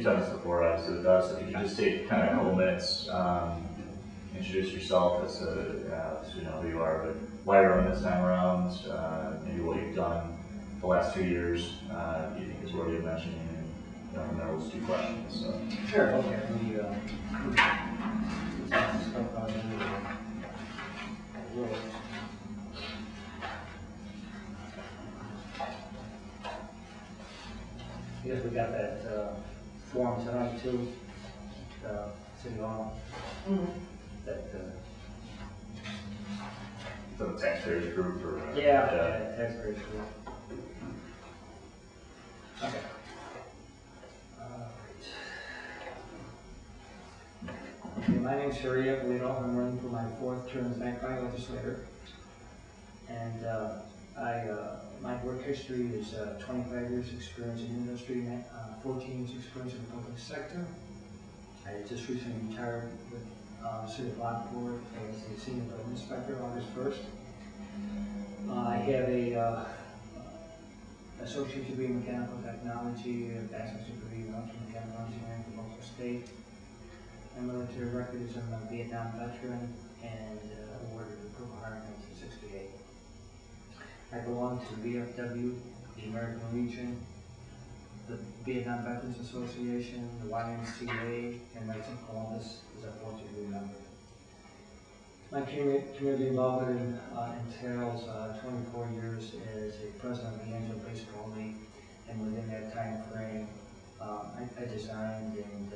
done this before, obviously with us. If you could just take kind of a couple minutes, introduce yourself as to, so we know who you are, but why you're running this time around, maybe what you've done the last 2 years, you think is worthy of mentioning, and from there was 2 questions. So. Sure. Okay. I guess we got that form tonight too, City Hall. That. The taxpayers group, or yeah, taxpayers group. Okay. My name's Apolito. I'm running for my 4th term as Bank County legislator, and my work history is 25 years experience in industry, 14 years experience in the public sector. I just recently retired with City of Lockport as a senior building inspector August 1st. I have a associate's degree in mechanical technology, a bachelor's degree in mechanical engineering from local state. My military record is I'm a Vietnam veteran and awarded the Purple Heart in 1968. I belong to VFW, the American Legion, the Vietnam Veterans Association, the YMCA, and Knights of Columbus is a 14th member. My community involvement entails 24 years as a president of the Angel Baseball League, and within that time frame, I designed and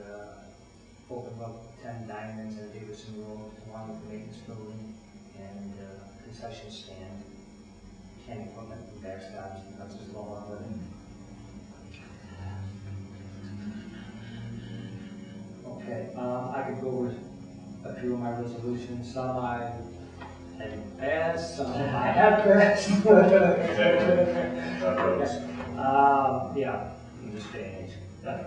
opened up 10 diamonds in Davidson Road, along with the maintenance building and concession stand, can equipment and backstops, and that's just all of it. Okay, I could go over a few of my resolutions. Some I haven't passed, some I have passed. Yeah, in this day and age. Okay.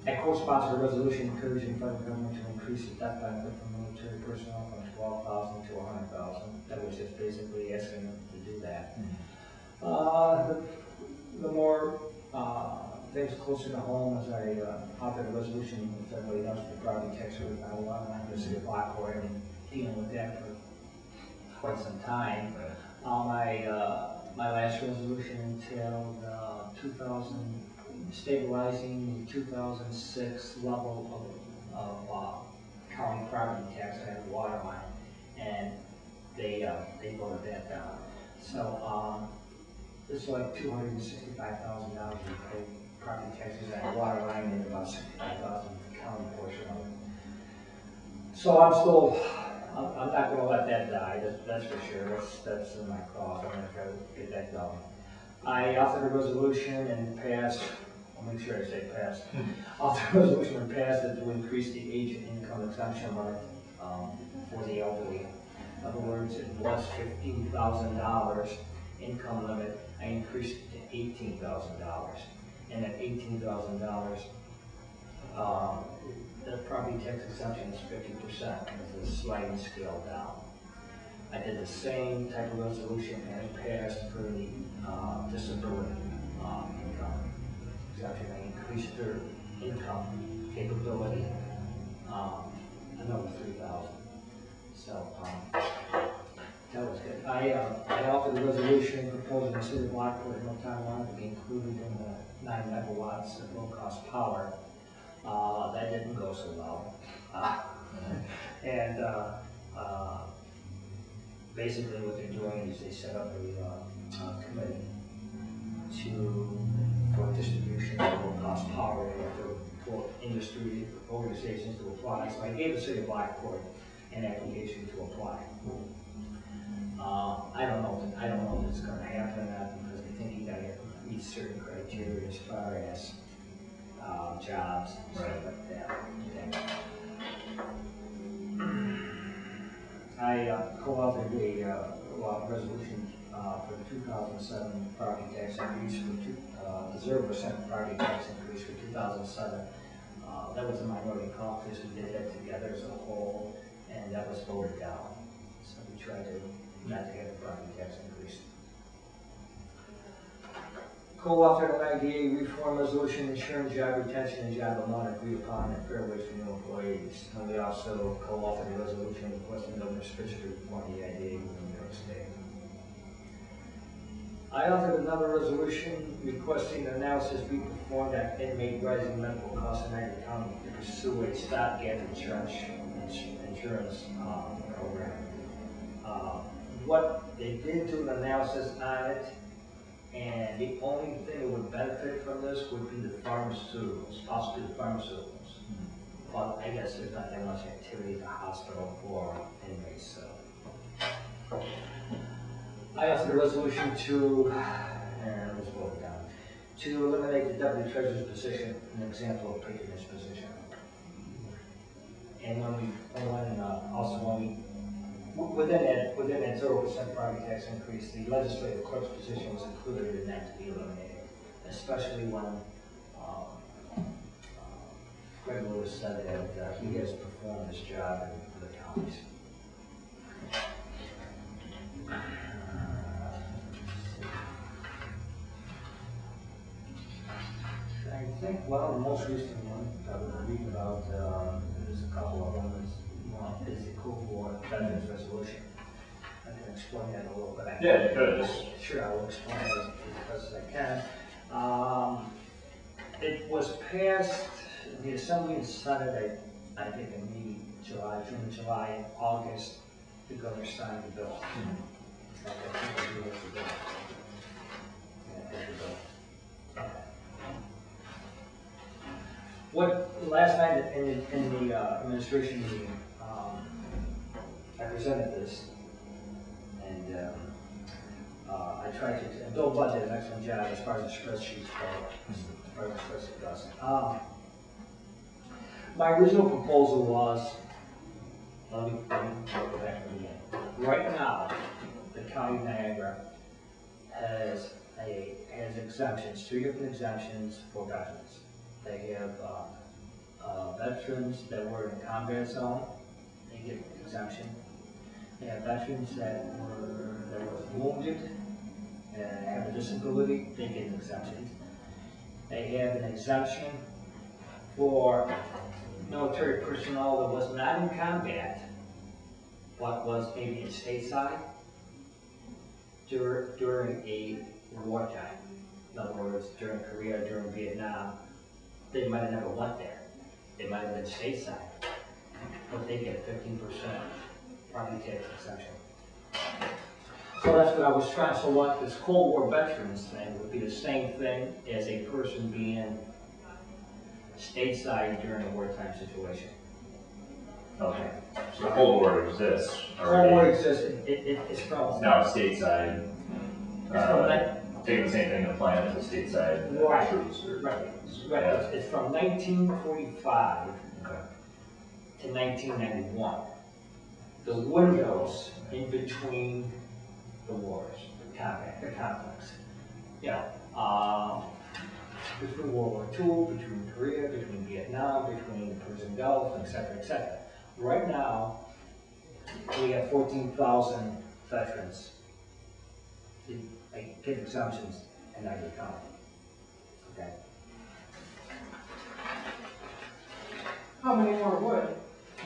I co-sponsored a resolution encouraging federal government to increase the death benefit for military personnel from $12,000 to $100,000. That was just basically asking them to do that. The more things closer to home, as I authored a resolution with everybody else for property tax relief. I want to see a block for it and dealing with that for quite some time. My last resolution entailed 2000 stabilizing the 2006 level of county property tax at the water line, and they voted that down. So it's like $265,000 we pay property taxes at the water line, and about $65,000 the county portion of it. So I'm not going to let that die. That's for sure. That's in my cause. I'm going to try to get that done. I authored a resolution and passed. I'll make sure I say passed. Authored a resolution and passed it to increase the age and income exemption limit for the elderly. In other words, it was $15,000 income limit. I increased it to $18,000, and at $18,000, the property tax exemption is 50%, with a sliding scale down. I did the same type of resolution and it passed for the disability income exemption. I increased their income capability another $3,000. So that was good. I authored a resolution proposing the City of Lockport and North Carolina to be included in the 9 megawatts of low-cost power. That didn't go so well. Basically what they're doing is they set up a committee for distribution of low-cost power for industry organizations to apply. So I gave the City of Lockport an application to apply. I don't know if it's going to happen or not, because I think you got to meet certain criteria as far as jobs and stuff like that. Okay. I co-authored a resolution for the 2007 property tax increase for 0% property tax increase for 2007. That was a minority caucus. We did that together as a whole, and that was voted down. So we tried to not to have a property tax increase. co-authored an IDA reform resolution ensuring job retention and job amount agreed upon and fair wage for new employees. And we also co-authored a resolution requesting governor Fisher to reform the IDA within New York State. I authored another resolution requesting analysis be performed on inmate rising medical costs in Niagara County to pursue a stopgap insurance program. What they did do an analysis on it, and the only thing that would benefit from this would be the pharmaceuticals, possibly the pharmaceuticals. But I guess there's not that much activity at the hospital for inmates, so. I asked a resolution to, and let's vote it down, to eliminate the deputy treasurer's position, an example of patronage position. And within that 0% property tax increase, the legislative clerk's position was included in that to be eliminated, especially when Greg Lewis said that he has performed this job in the counties. I think, well, the most recent one I was reading about, there's a couple of them, is the cool for veterans resolution. I can explain that a little bit. Yeah, you could. Sure, I will explain it as best as I can. It was passed in the Assembly and Senate, I think in June, July, and August, the governor signed the bill. I think it was the bill. What, last night in the administration meeting, I presented this, and I tried to, and Bill Budd did an excellent job as far as the spreadsheets go, as far as the spreadsheet goes. My original proposal was, let me go back to the beginning. Right now, the county of Niagara has exemptions, 3 different exemptions for veterans. They have veterans that were in combat zone, they get an exemption. They have veterans that were wounded and have a disability, they get an exemption. They have an exemption for military personnel that was not in combat, but was maybe in stateside during a wartime. In other words, during Korea, during Vietnam, they might have never went there. They might have been stateside, but they get 15% property tax exemption. So that's what I was trying. So what this Cold War veterans thing would be the same thing as a person being stateside during a wartime situation. Okay. So the Cold War exists Cold already. War exists. It's from. It's now stateside. Taking the same thing to plan as a stateside Right. troops. Right. Yeah. It's from 1945 Okay. to 1991. The windows in between the wars, the conflicts. You know, between World War II, between Korea, between Vietnam, between the Persian Gulf, etc., etc. Right now, we have 14,000 veterans that get exemptions in Niagara County. Okay. How many more would?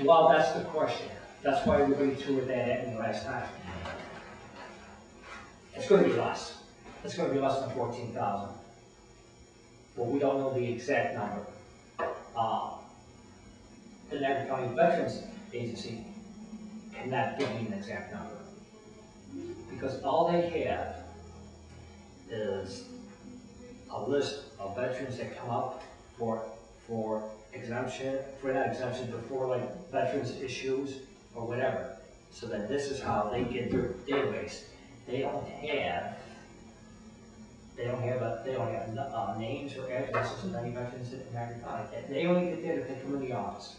Well, that's the question. That's why everybody threw at that at me last time. It's going to be less. It's going to be less than 14,000. But we don't know the exact number. The Niagara County Veterans Agency cannot give me an exact number. Because all they have is a list of veterans that come up for exemption, for not exemption, but for like veterans issues or whatever. So then this is how they get their database. They don't have names or addresses of any veterans in Niagara County. They only get that if they come in the office.